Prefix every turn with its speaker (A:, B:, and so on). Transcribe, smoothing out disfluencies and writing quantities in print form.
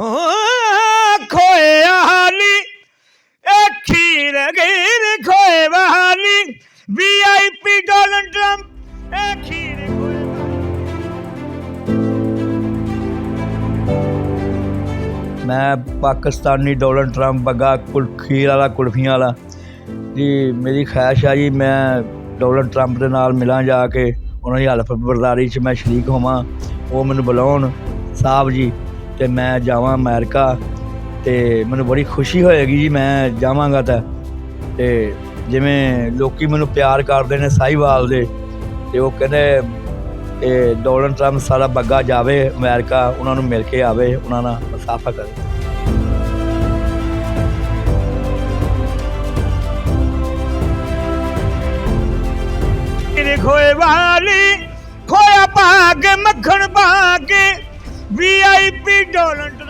A: खोया हाली खीर खीर खोए बहाली VIP डोनाल्ड ट्रंप खीर खोए मैं पाकिस्तानी डोनाल्ड ट्रंप बग्गा खीर वाला कुल्फियां वाला जी मेरी ख्वाहिश है जी मैं डोनाल्ड ट्रंप के नाल मिलां जाके उन्होंने हल्फ बरदारी च मैं शरीक होवां वो मैनू बुलाउण साहब जी तो मैं जावां अमेरिका तो मैनू बड़ी खुशी होएगी जी मैं जावांगा तो जिवें लोग मैनू प्यार करते हैं साहिवाल दे ते वो कहते डोनाल्ड ट्रंप सारा बग्गा जावे अमेरिका उन्होंने मिल के आवे उन्होंने मुसाफा करे। खोए वाली खोया पाके मक्खन पाके VIP डोनाल्ड